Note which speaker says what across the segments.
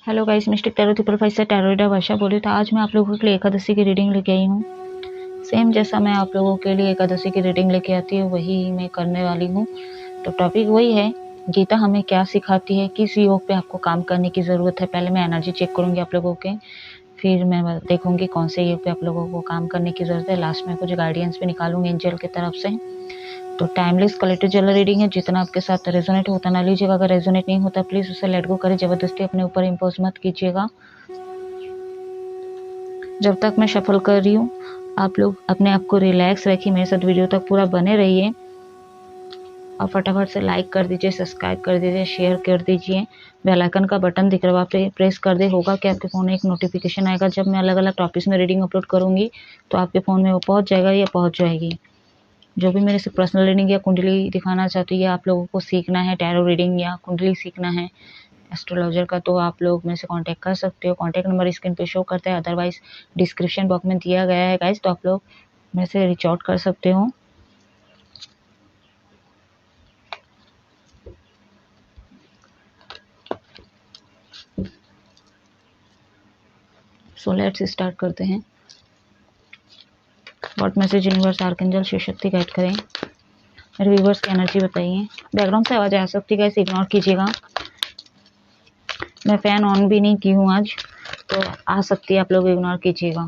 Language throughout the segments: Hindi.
Speaker 1: हेलो गाइस, मिस्टिक टैरो 555 से टैरो रीडर वर्षा बोल रही। तो आज मैं आप लोगों के लिए एकादशी की रीडिंग लेके आई हूँ। सेम जैसा मैं आप लोगों के लिए एकादशी की रीडिंग लेके आती हूँ वही मैं करने वाली हूँ। तो टॉपिक वही है, गीता हमें क्या सिखाती है, किस योग पे आपको काम करने की ज़रूरत है। पहले मैं एनर्जी चेक करूँगी आप लोगों के, फिर मैं देखूँगी कौन से योग पे आप लोगों को काम करने की ज़रूरत है। लास्ट में कुछ गाइडेंस भी निकालूंगी एंजल की तरफ से। तो टाइमलेस कलेक्टिव जनरल रीडिंग है, जितना आपके साथ रेजोनेट होता ना लीजिएगा। अगर रेजोनेट नहीं होता प्लीज़ उसे लेट गो करें, ज़बरदस्ती अपने ऊपर इम्पोज मत कीजिएगा। जब तक मैं शफल कर रही हूँ आप लोग अपने आप को रिलैक्स रखिए, मेरे साथ वीडियो तक पूरा बने रहिए और फटाफट से लाइक कर दीजिए, सब्सक्राइब कर दीजिए, शेयर कर दीजिए। बेल आइकन का बटन दिख रहा है, आप प्रेस कर दे, होगा कि आपके फ़ोन में एक नोटिफिकेशन आएगा जब मैं अलग अलग टॉपिक्स में रीडिंग अपलोड करूँगी तो आपके फ़ोन में वो पहुँच जाएगा या पहुँच जाएगी। जो भी मेरे से पर्सनल रीडिंग या कुंडली दिखाना चाहती है, आप लोगों को सीखना है टैरो रीडिंग या कुंडली सीखना है एस्ट्रोलॉजर का, तो आप लोग मेरे से कांटेक्ट कर सकते हो। कांटेक्ट नंबर स्क्रीन पे शो करता है, अदरवाइज डिस्क्रिप्शन बॉक्स में दिया गया है गाइस, तो आप लोग मेरे से रीच आउट कर सकते हो। सो लेट्स स्टार्ट करते हैं। What message universe archangel Shiv Shakti guide करें, मेरे व्यूवर्स की एनर्जी बताइए। बैकग्राउंड से आवाज़ आ सकती है, इग्नोर कीजिएगा। मैं फ़ैन ऑन भी नहीं की हूँ आज, तो आ सकती है, आप लोग इग्नोर कीजिएगा।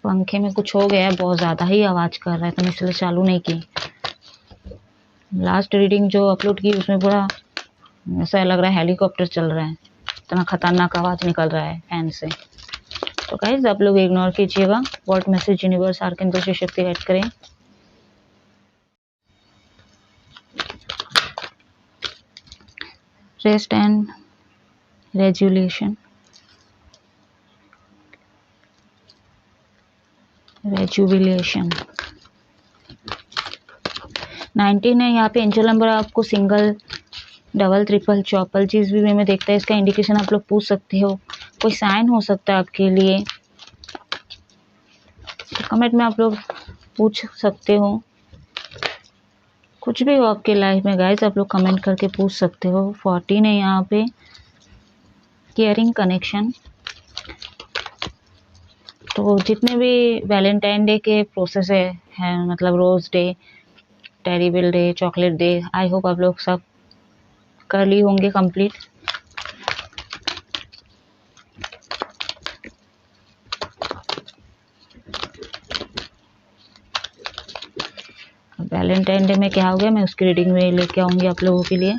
Speaker 1: पंखे में कुछ हो गया है, बहुत ज़्यादा ही आवाज़ कर रहा है, तो मैं इसलिए चालू नहीं की। लास्ट रीडिंग जो अपलोड की उसमें पूरा ऐसा लग रहा है हेलीकॉप्टर चल रहा है, इतना खतरनाक आवाज़ निकल रहा है फैन से। तो गाइस आप लोग इग्नोर कीजिएगा। What message universe archangel Shiv Shakti guide करें। रेस्ट एंड रेजुलेशन, रेजुविलेशन 19 है यहाँ पे। एंजल नंबर आपको सिंगल, डबल, ट्रिपल, चौपल चीज़ भी में देखता है। इसका इंडिकेशन आप लोग पूछ सकते हो, कोई साइन हो सकता है आपके लिए, तो कमेंट में आप लोग पूछ सकते हो। कुछ भी हो आपके लाइफ में गाइस, आप लोग कमेंट करके पूछ सकते हो। 14 है यहाँ पे। केयरिंग कनेक्शन, तो जितने भी वैलेंटाइन डे के प्रोसेस है मतलब rose day, terrible day, chocolate day, I hope आप लोग सब कर ली होंगे कंप्लीट। वैलेंटाइन डे में क्या हो गया मैं उसकी रीडिंग में लेके आऊँगी आप लोगों के लिए।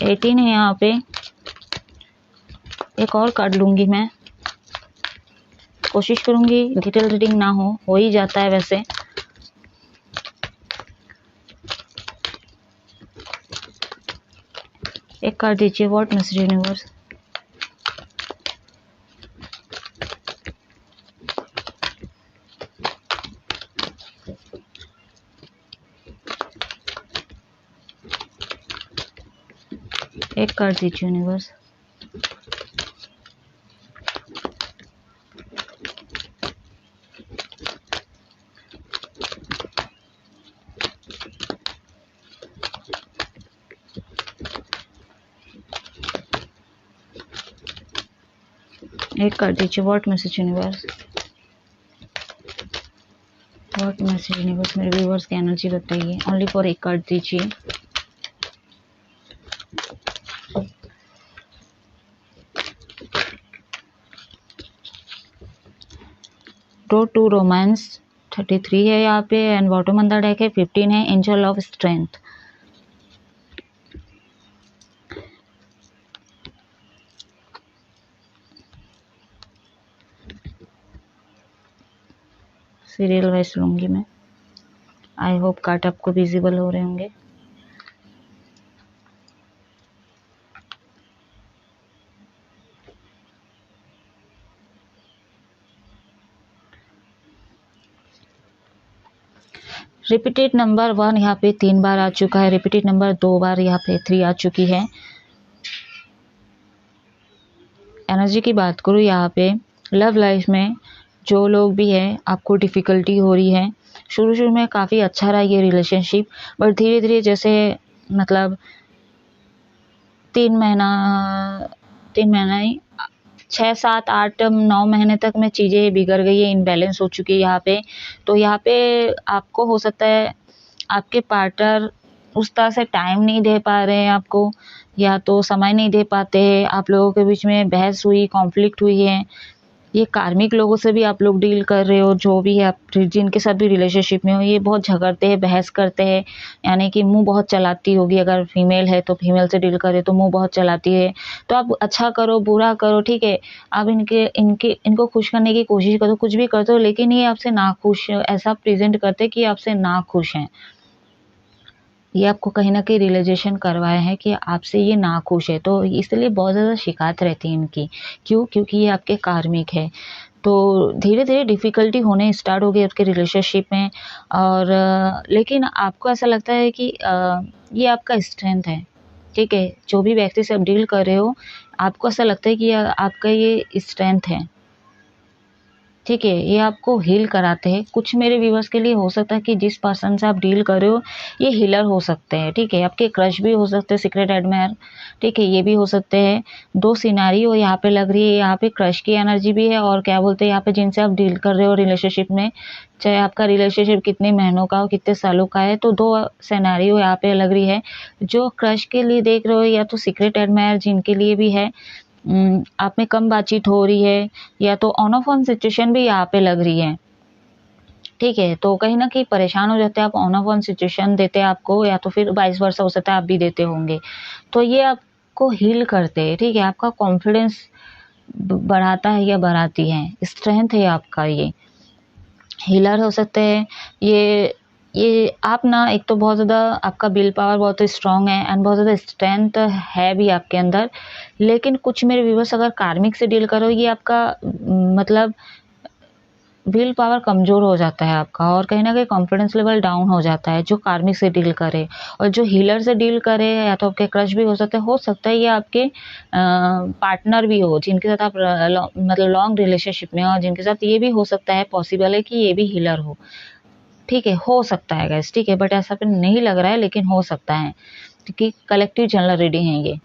Speaker 1: एटीन है यहाँ पे। एक और कार्ड लूँगी मैं, कोशिश करूँगी डिटेल रीडिंग ना हो ही जाता है वैसे। एक कार्ड दीजिए, व्हाट मैसेज यूनिवर्स। एक कार्ड दीजिए यूनिवर्स। एक कार्ड दीजिए, what message universe. What message universe, मेरे व्यूवर्स की एनर्जी बताइए। ओनली फॉर एक कार्ड दीजिए। रोड टू रोमांस 33 है यहाँ पे, and bottom on the deck है 15 है। Angel of strength, serial wise लूँगी मैं। आई होप कार्ड आपको विजिबल हो रहे होंगे। रिपीटेड नंबर 1 यहाँ पे 3 बार आ चुका है। रिपीटेड नंबर 2 बार यहाँ पे 3 आ चुकी है। एनर्जी की बात करूँ यहाँ पे लव लाइफ में जो लोग भी हैं आपको डिफ़िकल्टी हो रही है, शुरू में काफ़ी अच्छा रहा ये रिलेशनशिप, बट धीरे-धीरे जैसे मतलब 3 महीना 3 महीना ही 6, 7, 8, 9 महीने तक में चीज़ें बिगड़ गई है, इम्बैलेंस हो चुकी है यहाँ पे। तो यहाँ पे आपको हो सकता है आपके पार्टनर उस तरह से टाइम नहीं दे पा रहे हैं आपको, या तो समय नहीं दे पाते हैं, आप लोगों के बीच में बहस हुई, कॉन्फ्लिक्ट हुई है। ये कार्मिक लोगों से भी आप लोग डील कर रहे हो, जो भी है आप जिनके साथ भी रिलेशनशिप में हो, ये बहुत झगड़ते हैं, बहस करते हैं, यानी कि मुँह बहुत चलाती होगी। अगर फीमेल है तो फीमेल से डील करे तो मुँह बहुत चलाती है। तो आप अच्छा करो, बुरा करो, ठीक है, आप इनको खुश करने की कोशिश करो, कुछ भी करते हो, लेकिन ये आपसे नाखुश ऐसा प्रेज़ेंट करते हैं कि आपसे नाखुश हैं। ये आपको कहीं न कहीं रियलाइज़ेशन करवाया है कि आपसे ये नाखुश है, तो इसलिए बहुत ज़्यादा शिकायत रहती है इनकी। क्यों? क्योंकि ये आपके कार्मिक है। तो धीरे-धीरे डिफ़िकल्टी होने स्टार्ट हो गई आपके रिलेशनशिप में, और लेकिन आपको ऐसा लगता है कि ये आपका स्ट्रेंथ है, ठीक है? जो भी व्यक्ति से आप डील कर रहे हो, आपको ऐसा लगता है कि आपका ये स्ट्रेंथ है। ठीक है, ये आपको हील कराते हैं। कुछ मेरे व्यूअर्स के लिए हो सकता है कि जिस पर्सन से आप डील कर रहे हो, ये हीलर हो सकते हैं, ठीक है? आपके क्रश भी हो सकते हैं, सीक्रेट एडमायर, ठीक है? ये भी हो सकते हैं। 2 सिनेरियो यहाँ पे लग रही है, यहाँ पे क्रश की एनर्जी भी है, और क्या बोलते हैं यहाँ पे जिनसे आप डील कर रहे हो रिलेशनशिप में, चाहे आपका रिलेशनशिप कितने महीनों का हो, कितने सालों का है, तो 2 सिनेरियो यहाँ पे लग रही है। जो क्रश के लिए देख रहे हो, या तो सीक्रेट एडमायर जिनके लिए भी है, आप में कम बातचीत हो रही है, या तो ऑन ऑफ ऑन सिचुएशन भी यहाँ पे लग रही है, ठीक है? तो कहीं न कहीं परेशान हो जाते हैं आप, ऑन ऑफ ऑन सिचुएशन देते हैं आपको, या तो फिर वाइस वर्सा हो सकता है आप भी देते होंगे। तो ये आपको हील करते हैं, ठीक है? आपका कॉन्फिडेंस बढ़ाता है या बढ़ाती हैं, स्ट्रेंथ है आपका ये। हीलर हो सकते हैं, ये आप ना, एक तो बहुत ज़्यादा आपका विल पावर बहुत स्ट्रॉन्ग है, एंड बहुत ज़्यादा स्ट्रेंथ है भी आपके अंदर। लेकिन कुछ मेरे व्यूअर्स अगर कार्मिक से डील करो, ये आपका मतलब विल पावर कमज़ोर हो जाता है आपका, और कहीं न कहीं कॉन्फिडेंस लेवल डाउन हो जाता है, जो कार्मिक से डील करे। और जो हीलर से डील करे, या तो आपके क्रश भी हो सकता है ये आपके पार्टनर भी हो, जिनके साथ आप मतलब लॉन्ग रिलेशनशिप में हो, और जिनके साथ ये भी हो सकता है, पॉसिबल है कि ये भी हीलर हो। ठीक है, हो सकता है गाइस, ठीक है, बट ऐसा फिर नहीं लग रहा है, लेकिन हो सकता है, क्योंकि कलेक्टिव जनरल रीडिंग है ये।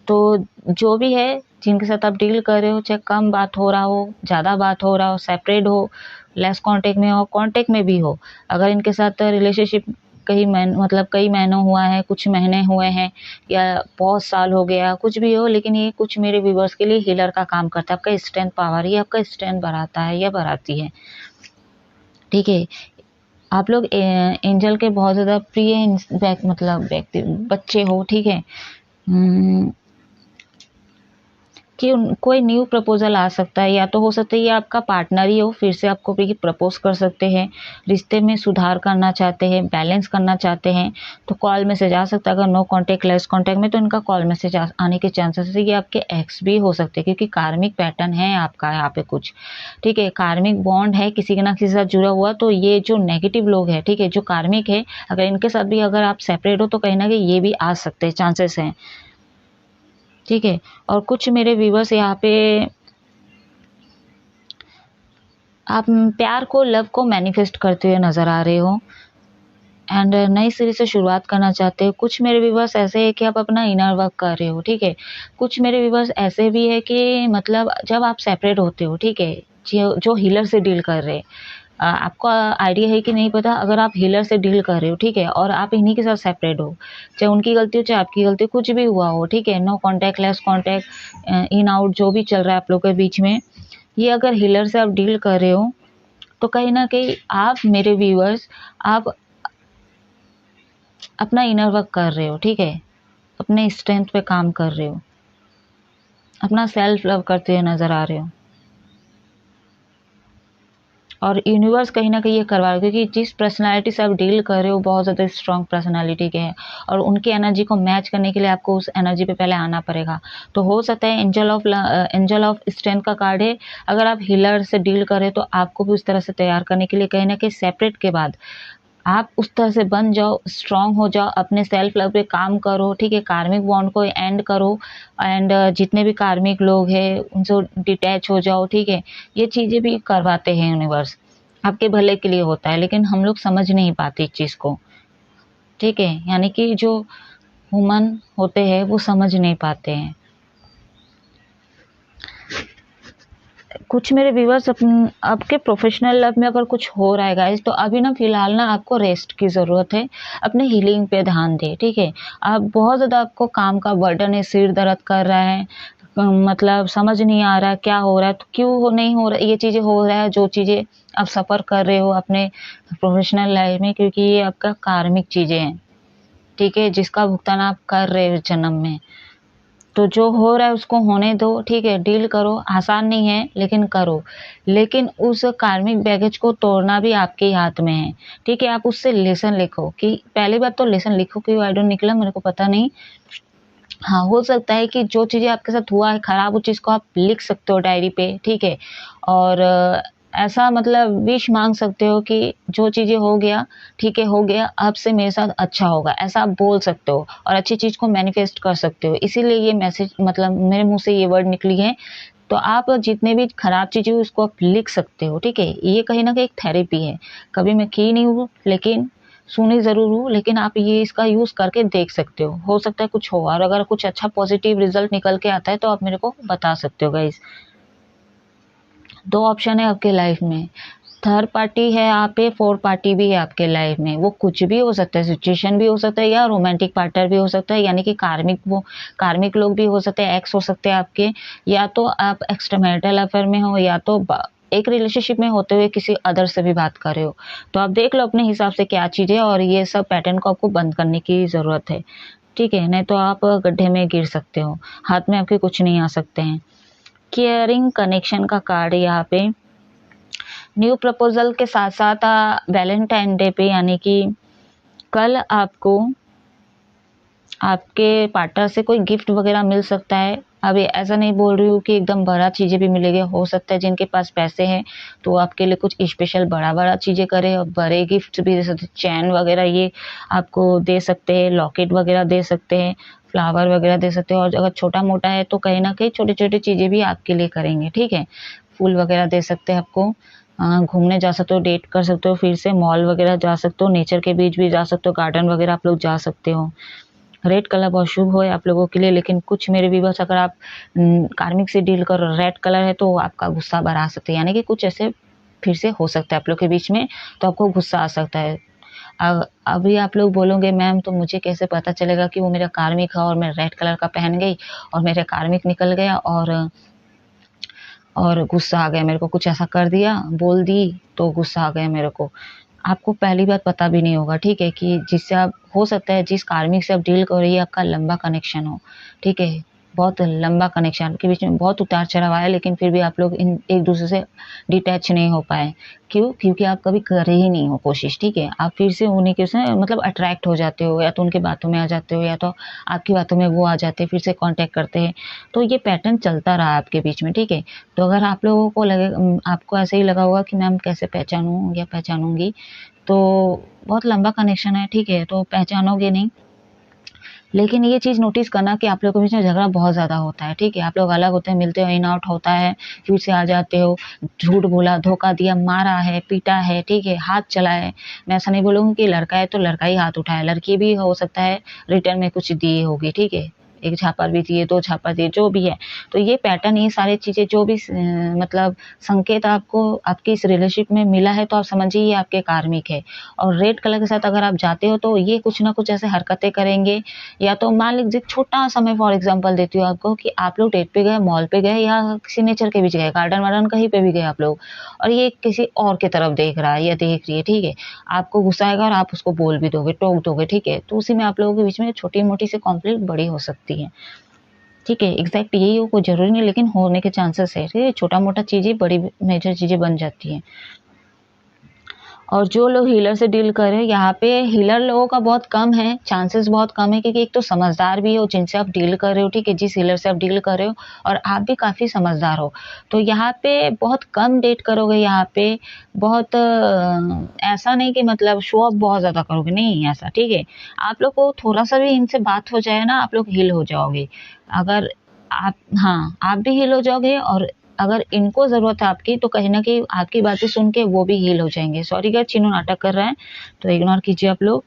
Speaker 1: तो जो भी है, जिनके साथ आप डील कर रहे हो, चाहे कम बात हो रहा हो, ज़्यादा बात हो रहा हो, सेपरेट हो, लेस कांटेक्ट में हो, कांटेक्ट में भी हो, अगर इनके साथ रिलेशनशिप कई महीनों हुआ है, कुछ महीने हुए हैं, या बहुत साल हो गया, कुछ भी हो, लेकिन ये कुछ मेरे व्यूअर्स के लिए हीलर का काम करता है। आपका स्ट्रेंथ पावर, ये आपका स्ट्रेंथ बढ़ाता है या बढ़ाती है, ठीक है? आप लोग एंजल के बहुत ज़्यादा प्रिय मतलब व्यक्ति बच्चे हो, ठीक है? कि कोई न्यू प्रपोज़ल आ सकता है, या तो हो सकता है ये आपका पार्टनर ही हो, फिर से आपको भी प्रपोज़ कर सकते हैं, रिश्ते में सुधार करना चाहते हैं, बैलेंस करना चाहते हैं, तो कॉल मैसेज आ सकता है। अगर नो कॉन्टैक्ट, लेस कॉन्टैक्ट में, तो इनका कॉल मैसेज आने के चांसेस है। ये आपके एक्स भी हो सकते हैं, क्योंकि कार्मिक पैटर्न है आपका यहाँ पे कुछ, ठीक है? कार्मिक बॉन्ड है किसी के ना किसी के साथ जुड़ा हुआ, तो ये जो नेगेटिव लोग हैं, ठीक है, जो कार्मिक है, अगर इनके साथ भी अगर आप सेपरेट हो, तो कहीं ना कहीं ये भी आ सकते हैं, चांसेस हैं, ठीक है? और कुछ मेरे व्यूवर्स यहाँ पे आप प्यार को, लव को मैनिफेस्ट करते हुए नज़र आ रहे हो, एंड नई सिरे से शुरुआत करना चाहते हो। कुछ मेरे व्यूवर्स ऐसे है कि आप अपना इनर वर्क कर रहे हो, ठीक है? कुछ मेरे व्यूवर्स ऐसे भी है कि मतलब जब आप सेपरेट होते हो, ठीक है, जो हीलर से डील कर रहे हैं, आपको आइडिया है कि नहीं पता, अगर आप हीलर से डील कर रहे हो, ठीक है, और आप इन्हीं के साथ सेपरेट हो, चाहे उनकी गलती हो, चाहे आपकी गलती हो, कुछ भी हुआ हो, ठीक है, no contact, less contact, in out, जो भी चल रहा है आप लोग के बीच में, ये अगर हीलर से आप डील कर रहे हो, तो कहीं ना कहीं आप मेरे व्यूअर्स, आप अपना इनर वर्क कर रहे हो, ठीक है, अपने स्ट्रेंथ पे काम कर रहे हो, अपना सेल्फ लव करते हुए नज़र आ रहे हो, और यूनिवर्स कहीं ना कहीं ये करवा रहा है, क्योंकि जिस पर्सनालिटी से आप डील कर रहे हो बहुत ज़्यादा स्ट्रॉन्ग पर्सनालिटी के हैं, और उनकी एनर्जी को मैच करने के लिए आपको उस एनर्जी पे पहले आना पड़ेगा। तो हो सकता है एंजल ऑफ स्ट्रेंथ का कार्ड है, अगर आप हीलर से डील कर रहे हो, तो आपको भी उस तरह से तैयार करने के लिए कहीं ना कहीं सेपरेट के बाद आप उस तरह से बन जाओ, स्ट्रांग हो जाओ, अपने सेल्फ लव पे काम करो, ठीक है, कार्मिक बॉन्ड को एंड करो, एंड जितने भी कार्मिक लोग हैं उनसे डिटैच हो जाओ, ठीक है। ये चीज़ें भी करवाते हैं यूनिवर्स, आपके भले के लिए होता है, लेकिन हम लोग समझ नहीं पाते इस चीज़ को, ठीक है। यानी कि जो ह्यूमन होते हैं वो समझ नहीं पाते हैं। कुछ मेरे व्यूअर्स आपके प्रोफेशनल लाइफ में अगर कुछ हो रहा है गाइस, तो अभी ना फिलहाल ना आपको रेस्ट की ज़रूरत है, अपने हीलिंग पे ध्यान दें, ठीक है। आप बहुत ज़्यादा, आपको काम का बर्डन है, सिर दर्द कर रहा है, मतलब समझ नहीं आ रहा है क्या हो रहा है, तो क्यों नहीं हो रहा है ये चीज़ें, हो रहा है जो चीज़ें आप सफ़र कर रहे हो अपने प्रोफेशनल लाइफ में, क्योंकि ये आपका कार्मिक चीज़ें हैं, ठीक है, जिसका भुगतान आप कर रहे हो जन्म में। तो जो हो रहा है उसको होने दो, ठीक है, डील करो, आसान नहीं है लेकिन करो। लेकिन उस कार्मिक बैगेज को तोड़ना भी आपके ही हाथ में है, ठीक है। आप उससे लेसन लिखो, कि पहली बात तो लेसन लिखो कि आई डोंट निकला, मेरे को पता नहीं। हाँ, हो सकता है कि जो चीज़ें आपके साथ हुआ है खराब, उस चीज़ को आप लिख सकते हो डायरी पे, ठीक है। और ऐसा मतलब विश मांग सकते हो कि जो चीज़ें हो गया, ठीक है, हो गया, अब से मेरे साथ अच्छा होगा, ऐसा आप बोल सकते हो और अच्छी चीज़ को मैनिफेस्ट कर सकते हो। इसीलिए ये मैसेज, मतलब मेरे मुँह से ये वर्ड निकली है। तो आप जितने भी खराब चीज़ें हुई उसको आप लिख सकते हो, ठीक है। ये कहीं न कहीं एक थेरेपी है। कभी मैं की नहीं हूँ, लेकिन सुनी ज़रूर हूँ, लेकिन आप ये इसका यूज़ करके देख सकते हो सकता है कुछ हो, और अगर कुछ अच्छा पॉजिटिव रिज़ल्ट निकल के आता है तो आप मेरे को बता सकते हो गाइज़। 2 ऑप्शन है आपके लाइफ में, थर्ड पार्टी है यहाँ पे, फोर्थ पार्टी भी है आपके लाइफ में। वो कुछ भी हो सकता है, सिचुएशन भी हो सकता है या रोमांटिक पार्टनर भी हो सकता है, यानी कि कार्मिक लोग भी हो सकते हैं, एक्स हो सकते हैं आपके, या तो आप एक्स्ट्रामैरिटल अफेयर में हो, या तो एक रिलेशनशिप में होते हुए किसी अदर से भी बात कर रहे हो। तो आप देख लो अपने हिसाब से क्या चीज़ है, और ये सब पैटर्न को आपको बंद करने की ज़रूरत है, ठीक है, नहीं तो आप गड्ढे में गिर सकते हो, हाथ में आपके कुछ नहीं आ सकते हैं। केयरिंग कनेक्शन का कार्ड है यहाँ पे। न्यू प्रपोजल के साथ साथ वैलेंटाइन डे पे, यानी कि कल आपको आपके पार्टनर से कोई गिफ्ट वगैरह मिल सकता है। अभी ऐसा नहीं बोल रही हूँ कि एकदम बड़ा चीज़ें भी मिलेगी, हो सकता है जिनके पास पैसे हैं तो आपके लिए कुछ स्पेशल बड़ा चीज़ें करे, और बड़े गिफ्ट भी दे सकते, चैन वगैरह ये आपको दे सकते हैं, लॉकेट वगैरह दे सकते हैं, फ्लावर वगैरह दे सकते हैं। और अगर छोटा मोटा है तो कहीं ना कहीं छोटी छोटी चीज़ें भी आपके लिए करेंगे, ठीक है। फूल वगैरह दे सकते हैं आपको, घूमने जा सकते हो, डेट कर सकते हो, फिर से मॉल वगैरह जा सकते हो, नेचर के बीच भी जा सकते हो, गार्डन वगैरह आप लोग जा सकते हो। रेड कलर बहुत शुभ हो आप लोगों के लिए, लेकिन कुछ मेरे व्यूअर्स, अगर आप कार्मिक से डील कर रेड कलर है तो आपका गुस्सा बढ़ा सकते हैं, यानी कि कुछ ऐसे फिर से हो सकता है आप लोग के बीच में, तो आपको गुस्सा आ सकता है। अभी आप लोग बोलोगे मैम तो मुझे कैसे पता चलेगा कि वो मेरा कार्मिक है और मैं रेड कलर का पहन गई और मेरा कार्मिक निकल गया, और गुस्सा आ गया मेरे को, कुछ ऐसा कर दिया, बोल दी तो गुस्सा आ गया मेरे को। आपको पहली बात पता भी नहीं होगा, ठीक है, कि जिससे आप, हो सकता है जिस कार्मिक से आप डील कर रही है आपका लंबा कनेक्शन हो, ठीक है, बहुत लंबा कनेक्शन, आपके बीच में बहुत उतार चढ़ाव आया, लेकिन फिर भी आप लोग इन एक दूसरे से डिटैच नहीं हो पाए। क्यों? क्योंकि आप कभी करे ही नहीं हो कोशिश, ठीक है। आप फिर से उन्हीं के से मतलब अट्रैक्ट हो जाते हो, या तो उनकी बातों में आ जाते हो, या तो आपकी बातों में वो आ जाते हैं, फिर से कांटेक्ट करते हैं। तो ये पैटर्न चलता रहा आपके बीच में, ठीक है। तो अगर आप लोगों को लगे, आपको ऐसे ही लगा होगा कि मैम कैसे पहचानूँ या पहचानूँगी, तो बहुत लंबा कनेक्शन है, ठीक है, तो पहचानोगे नहीं। लेकिन ये चीज़ नोटिस करना कि आप लोगों के बीच में झगड़ा बहुत ज़्यादा होता है, ठीक है। आप लोग अलग होते हैं, मिलते हो, इन आउट होता है, फिर से आ जाते हो, झूठ बोला, धोखा दिया, मारा है, पीटा है, ठीक है, हाथ चला है। मैं ऐसा नहीं बोलूँगी कि लड़का है तो लड़का ही हाथ उठाए, लड़की भी हो सकता है रिटर्न में कुछ दी होगी, ठीक है। 1 झापड़ भी दिए, 2 झापड़ दिए, जो भी है। तो ये पैटर्न, ये सारी चीज़ें जो भी मतलब संकेत आपको आपकी इस रिलेशनशिप में मिला है, तो आप समझिए ये आपके कार्मिक है। और रेड कलर के साथ अगर आप जाते हो तो ये कुछ ना कुछ ऐसे हरकतें करेंगे, या तो मान लीजिए छोटा सा मैं फॉर एग्जांपल देती हूँ आपको, कि आप लोग डेट पे गए, मॉल पे गए, या किसी नेचर के बीच गए, गार्डन वार्डन कहीं पे भी गए आप लोग, और ये किसी और की तरफ देख रहा है या देख रही है, ठीक है। आपको गुस्सा आएगा और आप उसको बोल भी दोगे, टोक दोगे, ठीक है। तो उसी में आप लोगों के बीच में छोटी मोटी सी कॉन्फ्लिक्ट बड़ी हो सकती है, ठीक है। एग्जैक्ट यही हो, कोई जरूरी नहीं, लेकिन होने के चांसेस है, ठीक है। छोटा मोटा चीजें बड़ी मेजर चीजें बन जाती हैं। और जो लोग हीलर से डील कर रहे हैं, यहाँ पे हीलर लोगों का बहुत कम है, चांसेस बहुत कम है, क्योंकि एक तो समझदार भी हो जिनसे आप डील कर रहे हो, ठीक है, जिस हीलर से आप डील कर रहे हो, और आप भी काफ़ी समझदार हो, तो यहाँ पे बहुत कम डेट करोगे। यहाँ पे बहुत ऐसा नहीं कि मतलब शो ऑफ बहुत ज़्यादा करोगे, नहीं ऐसा, ठीक है। आप लोग को थोड़ा सा भी इनसे बात हो जाए ना, आप लोग हील हो जाओगे। अगर आप, हाँ, आप भी हील हो जाओगे, और अगर इनको ज़रूरत है आपकी, तो कहीं ना कहीं आपकी बातें सुन के वो भी हील हो जाएंगे। सॉरी गाइस, चिन्नू नाटक कर रहे हैं तो इग्नोर कीजिए आप लोग,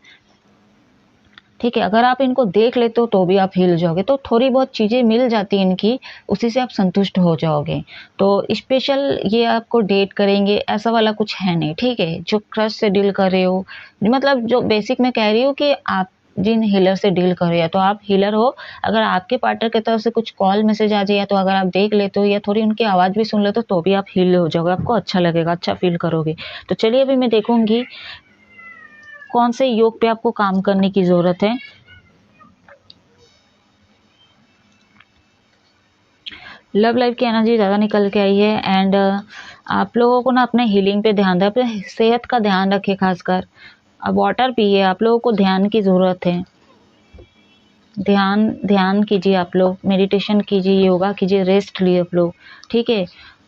Speaker 1: ठीक है। अगर आप इनको देख लेते हो तो भी आप हील हो जाओगे, तो थोड़ी बहुत चीज़ें मिल जाती हैं इनकी, उसी से आप संतुष्ट हो जाओगे। तो स्पेशल ये आपको डेट करेंगे ऐसा वाला कुछ है नहीं, ठीक है। जो क्रश से डील कर रहे हो, मतलब जो बेसिक मैं कह रही हूँ कि आप जिन हीलर से डील कर रहे हो, तो आप हीलर हो, अगर आपके पार्टनर की तरफ से कुछ कॉल मैसेज आ जाए, तो अगर आप देख लेते हो या थोड़ी उनकी आवाज़ भी सुन लेते हो, तो भी आप हील हो जाओगे, आपको अच्छा लगेगा, अच्छा फील करोगे। तो चलिए अभी मैं देखूंगी कौन से योग पे आपको काम करने की ज़रूरत है। लव लाइफ की एनर्जी ज़्यादा निकल के आई है, एंड आप लोगों को ना अपने हीलिंग पे ध्यान दें, अपने सेहत का ध्यान रखें खासकर। अब वाटर पिए, आप लोगों को ध्यान की ज़रूरत है। ध्यान ध्यान कीजिए, आप लोग मेडिटेशन कीजिए, योगा कीजिए, रेस्ट लिए आप लोग, ठीक है।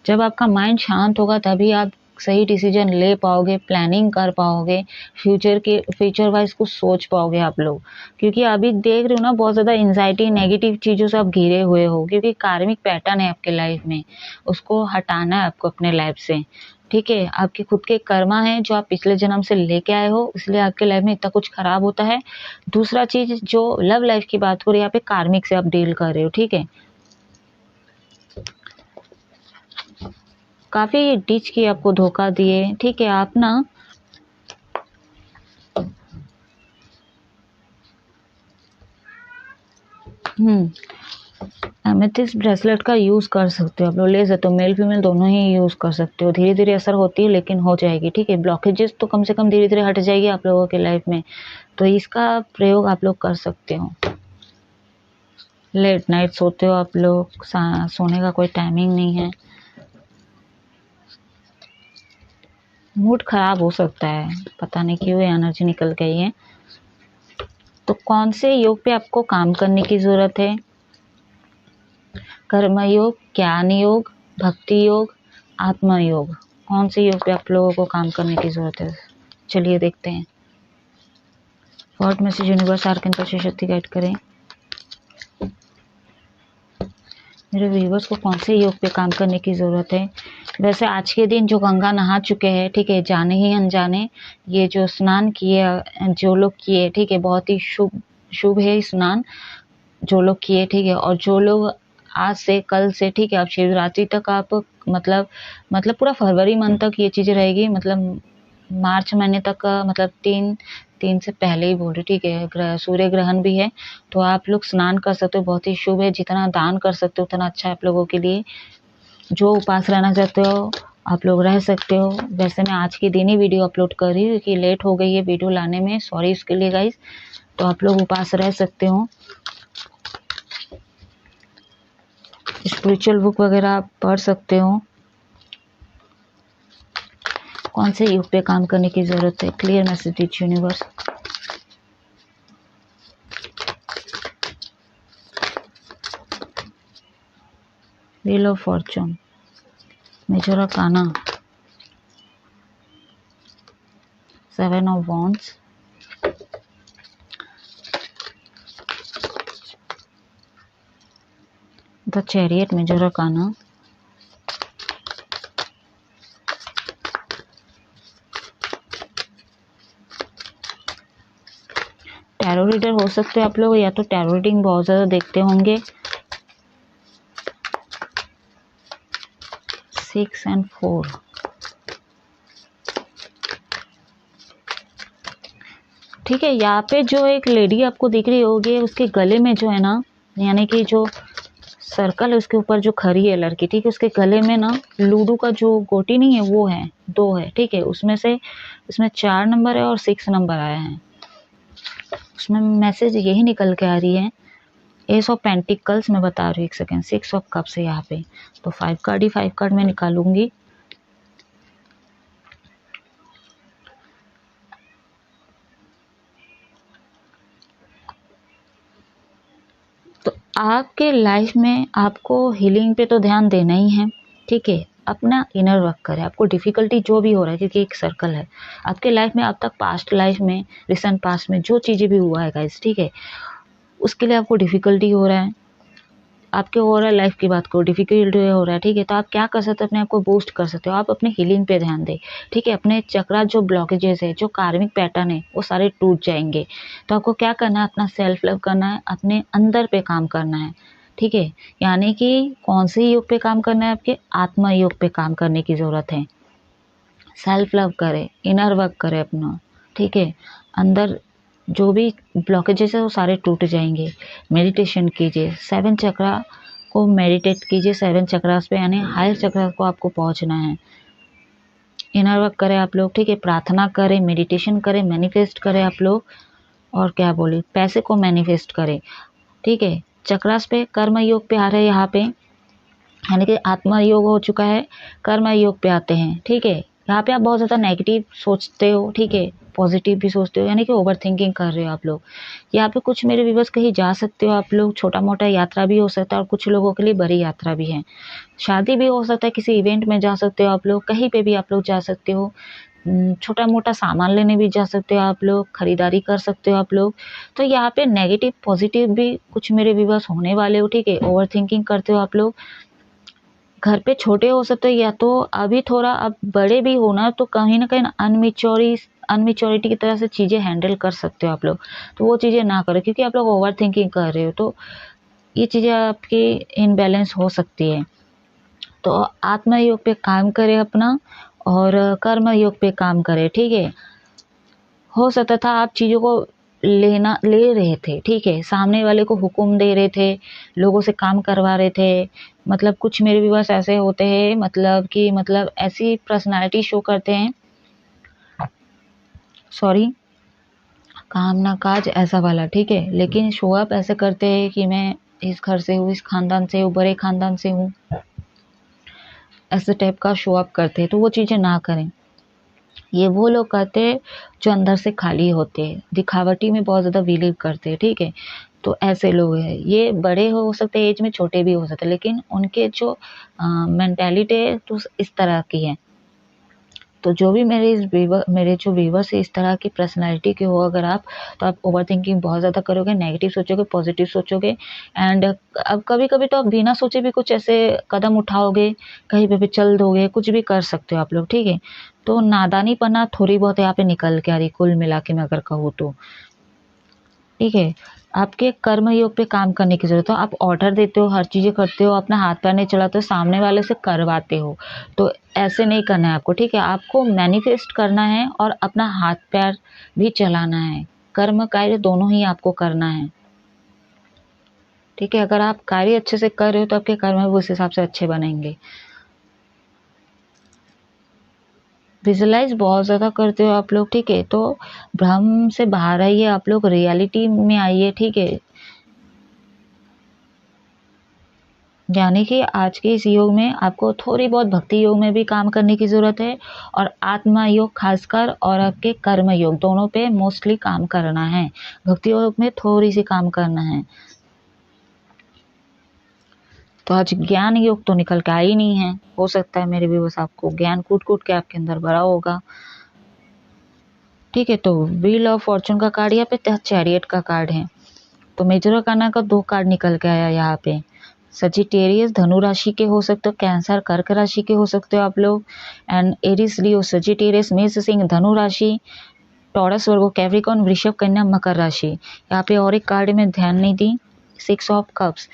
Speaker 1: जब आपका माइंड शांत होगा तभी आप सही डिसीजन ले पाओगे, प्लानिंग कर पाओगे, फ्यूचर वाइज कुछ सोच पाओगे आप लोग। क्योंकि अभी देख रहे हो ना, बहुत ज़्यादा एंजाइटी, नेगेटिव चीज़ों से आप घिरे हुए हो, क्योंकि कार्मिक पैटर्न है आपके लाइफ में, उसको हटाना है आपको अपने लाइफ से, ठीक है। आपके खुद के कर्मा है जो आप पिछले जन्म से लेके आए हो, इसलिए आपके लाइफ में इतना कुछ खराब होता है। दूसरा चीज, जो लव लाइफ की बात करो, यहाँ पे कार्मिक से आप डील कर रहे हो, ठीक है। काफी डिच की आपको धोखा दिए, ठीक है। आप ना एमेथिस्ट ब्रेसलेट का यूज कर सकते हो आप लोग, ले सकते हो, मेल फीमेल दोनों ही यूज कर सकते हो। धीरे धीरे असर होती है लेकिन हो जाएगी, ठीक है। ब्लॉकेजेस तो कम से कम धीरे धीरे हट जाएगी आप लोगों के लाइफ में, तो इसका प्रयोग आप लोग कर सकते हो। लेट नाइट सोते हो आप लोग, सोने का कोई टाइमिंग नहीं है, मूड खराब हो सकता है, पता नहीं क्यों ये एनर्जी निकल गई है। तो कौन से योग पे आपको काम करने की जरूरत है? कर्म योग, ज्ञान योग, भक्ति योग, आत्मा योग, कौन से योग पे आप लोगों को काम करने की जरूरत है? चलिए देखते हैं। गॉड मैसेज, यूनिवर्स, आर्कैंजल से शक्ति गाइड करें मेरे व्यूवर्स को, कौन से योग पे काम करने की ज़रूरत है। वैसे आज के दिन जो गंगा नहा चुके हैं, ठीक है, जाने ही अनजाने, ये जो स्नान किए जो लोग किए, ठीक है, बहुत ही शुभ शुभ है स्नान जो लोग किए, ठीक है। और जो लोग आज से, कल से, ठीक है, आप शिवरात्रि तक आप मतलब पूरा फरवरी मंथ तक ये चीज़ें रहेगी, मतलब मार्च महीने तक का, मतलब तीन से पहले ही बोल रही, ठीक है। सूर्य ग्रहण भी है, तो आप लोग स्नान कर सकते हो, बहुत ही शुभ है। जितना दान कर सकते हो उतना अच्छा है आप लोगों के लिए। जो उपास रहना चाहते हो आप लोग रह सकते हो। वैसे मैं आज के दिन ही वीडियो अपलोड कर रही हूँ क्योंकि लेट हो गई है वीडियो लाने में, सॉरी इसके लिए गाइस। तो आप लोग उपास रह सकते हो, स्पिरिचुअल बुक वगैरह आप पढ़ सकते हो। कौन से युग पे काम करने की जरूरत है? क्लियर मैसेज दीजिए universe. Wheel of fortune, major arcana, 7 of wands, the chariot, major arcana, tarot reader हो सकते हैं आप लोग, या तो टैरो रीडिंग बहुत ज़्यादा देखते होंगे। 6 और 4, ठीक है। यहाँ पे जो एक लेडी आपको दिख रही होगी, उसके गले में जो है ना, यानी कि जो सर्कल है उसके ऊपर जो खड़ी है लड़की, ठीक है, उसके गले में ना लूडो का जो गोटी नहीं है वो है, 2 है, ठीक है। उसमें 4 नंबर है और 6 नंबर आया है। उसमें मैसेज यही निकल के आ रही है, एस ऑफ पेंटिकल्स मैं बता रही हूँ, 1 सेकेंड, 6 ऑफ कप्स है यहाँ पे, तो 5 कार्ड मैं निकालूंगी। आपके लाइफ में आपको हीलिंग पे तो ध्यान देना ही है, ठीक है। अपना इनर वर्क करें। आपको डिफ़िकल्टी जो भी हो रहा है, क्योंकि एक सर्कल है आपके लाइफ में, अब तक पास्ट लाइफ में, रिसेंट पास्ट में जो चीज़ें भी हुआ है गाइस, ठीक है, उसके लिए आपको डिफ़िकल्टी हो रहा है, आपके ओवरऑल लाइफ की बात करो, डिफिकल्ट हो रहा है, ठीक है, तो आप क्या कर सकते हो, अपने आप को बूस्ट कर सकते हो। आप अपने हीलिंग पे ध्यान दें, ठीक है। अपने चक्रा जो ब्लॉकेजेस है, जो कार्मिक पैटर्न है, वो सारे टूट जाएंगे। तो आपको क्या करना है, अपना सेल्फ लव करना है, अपने अंदर पे काम करना है, ठीक है। यानी कि कौन से योग पे काम करना है, आपके आत्मा योग पे काम करने की ज़रूरत है। सेल्फ लव करें, इनर वर्क करें अपना, ठीक है। अंदर जो भी ब्लॉकेजेस है वो सारे टूट जाएंगे। मेडिटेशन कीजिए, 7 चक्रा को मेडिटेट कीजिए, 7 चक्रास पे, यानी हायर चक्रा को आपको पहुंचना है। इनर वर्क करें आप लोग, ठीक है। प्रार्थना करें, मेडिटेशन करें, मैनिफेस्ट करें आप लोग, और क्या बोले, पैसे को मैनिफेस्ट करें, ठीक है। चक्रास पे कर्म योग पे आ रहे हैं यहाँ पे, यानी कि आत्मा योग हो चुका है, कर्म योग पे आते हैं, ठीक है। यहाँ पे आप बहुत ज़्यादा नेगेटिव सोचते हो, ठीक है, पॉजिटिव भी सोचते हो, यानी कि ओवर थिंकिंग कर रहे हो आप लोग। यहाँ पे कुछ मेरे व्यूअर्स कहीं जा सकते हो आप लोग, छोटा मोटा यात्रा भी हो सकता है, और कुछ लोगों के लिए बड़ी यात्रा भी है, शादी भी हो सकता है, किसी इवेंट में जा सकते हो आप लोग, कहीं पे भी आप लोग जा सकते हो। छोटा मोटा सामान लेने भी जा सकते हो आप लोग, खरीदारी कर सकते हो आप लोग। तो यहाँ पे नेगेटिव पॉजिटिव भी कुछ मेरे व्यूअर्स होने वाले हो, ठीक है। ओवर थिंकिंग करते हो आप लोग, घर पे छोटे हो सकते हो, या तो अभी थोड़ा अब बड़े भी हो ना, तो कहीं ना कहीं अनमिच्योरिटी की तरह से चीज़ें हैंडल कर सकते हो आप लोग। तो वो चीज़ें ना करो, क्योंकि आप लोग ओवर थिंकिंग कर रहे हो, तो ये चीज़ें आपकी इनबैलेंस हो सकती है। तो आत्मा योग पे काम करें अपना, और कर्म योग पे काम करें, ठीक है। हो सकता था आप चीज़ों को ले रहे थे, ठीक है, सामने वाले को हुक्म दे रहे थे, लोगों से काम करवा रहे थे। मतलब कुछ मेरे भी बस ऐसे होते हैं, मतलब कि मतलब ऐसी पर्सनालिटी शो करते हैं, सॉरी, काम ना काज ऐसा वाला, ठीक है, लेकिन शो अप ऐसे करते हैं कि मैं इस घर से हूँ, इस खानदान से हूँ, बड़े खानदान से हूँ, ऐसे टाइप का शो अप करते हैं। तो वो चीज़ें ना करें। ये वो लोग करते हैं जो अंदर से खाली होते हैं, दिखावटी में बहुत ज़्यादा बिलीव करते हैं, ठीक है। तो ऐसे लोग हैं, ये बड़े हो सकते हैं एज में, छोटे भी हो सकते हैं, लेकिन उनके जो मेंटालिटी है तो इस तरह की है। तो जो भी मेरे जो व्यूवर्स है, इस तरह की पर्सनालिटी के हो अगर आप, तो आप ओवर थिंकिंग बहुत ज़्यादा करोगे, नेगेटिव सोचोगे, पॉजिटिव सोचोगे, एंड अब कभी कभी तो आप बिना सोचे भी कुछ ऐसे कदम उठाओगे, कहीं पे भी चल दोगे, कुछ भी कर सकते हो आप लोग, ठीक है। तो नादानी पना थोड़ी बहुत यहाँ पे निकल के आ रही, कुल मिला के मैं अगर कहूँ तो, ठीक है। आपके कर्म योग पे काम करने की जरूरत है। आप ऑर्डर देते हो, हर चीज़ें करते हो, अपना हाथ पैर नहीं चलाते हो, सामने वाले से करवाते हो, तो ऐसे नहीं करना है आपको, ठीक है। आपको मैनिफेस्ट करना है और अपना हाथ पैर भी चलाना है, कर्म कार्य दोनों ही आपको करना है, ठीक है। अगर आप कार्य अच्छे से कर रहे हो तो आपके कर्म भी उस हिसाब से अच्छे बनेंगे। विजुलाइज बहुत ज़्यादा करते हो आप लोग, ठीक है, तो भ्रम से बाहर आइए आप लोग, रियलिटी में आइए, ठीक है। यानी कि आज के इस योग में आपको थोड़ी बहुत भक्ति योग में भी काम करने की ज़रूरत है, और आत्मा योग खासकर, और आपके कर्म योग दोनों पे मोस्टली काम करना है। भक्ति योग में थोड़ी सी काम करना है। तो आज ज्ञान योग तो निकल के आ ही नहीं है, हो सकता है मेरे व्यूअर्स आपको ज्ञान कूट कूट के आपके अंदर भरा होगा, ठीक है। तो व्हील ऑफ फॉर्चून का कार्ड यहाँ पे, चैरियट का कार्ड है। तो मेजर अरकाना का 2 कार्ड निकल के आया यहाँ पे। सजिटेरियस धनु राशि के हो सकते हो, कैंसर कर्क राशि के हो सकते हो आप लोग, एंड एरिस लियो सजिटेरियस मेष सिंह धनु राशि, टॉरस वर्गो कैप्रिकॉर्न वृषभ कन्या मकर राशि। यहाँ पे और एक कार्ड में ध्यान नहीं दी, 6 ऑफ कप्स।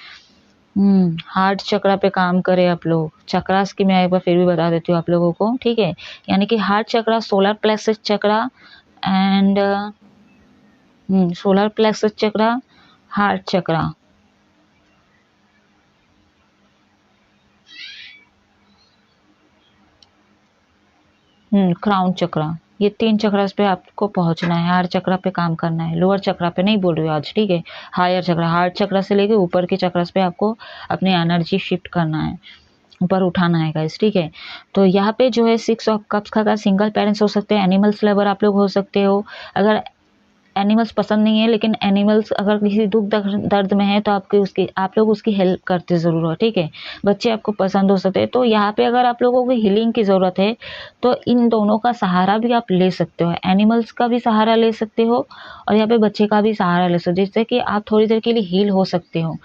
Speaker 1: हार्ट चक्रा पे काम करे आप लोग। चक्रास की मैं एक बार फिर भी बता देती हूँ आप लोगों को, ठीक है। यानी कि heart chakra, solar plexus chakra, and solar plexus chakra, heart chakra, crown chakra, ये 3 चक्रास पे आपको पहुंचना है। हार्ट चक्रा पे काम करना है, लोअर चक्रा पे नहीं बोल रही हूँ आज, ठीक है। हायर चक्रा, हार्ट चक्रा से लेके ऊपर के चक्रास पे आपको अपनी एनर्जी शिफ्ट करना है, ऊपर उठाना है गाइस, ठीक है। तो यहाँ पे जो है 6 ऑफ कप्स का सिंगल पेरेंट्स हो सकते हैं, एनिमल्स लवर आप लोग हो सकते हो। अगर एनिमल्स पसंद नहीं है, लेकिन एनिमल्स अगर किसी दुख दर्द में है तो आप लोग उसकी हेल्प करते ज़रूर हो, ठीक है। बच्चे आपको पसंद हो सकते हैं, तो यहाँ पे अगर आप लोगों को हीलिंग की ज़रूरत है तो इन दोनों का सहारा भी आप ले सकते हो। एनिमल्स का भी सहारा ले सकते हो और यहाँ पे बच्चे का भी सहारा ले सकते हो, जिससे कि आप थोड़ी देर के लिए हील हो सकते हो,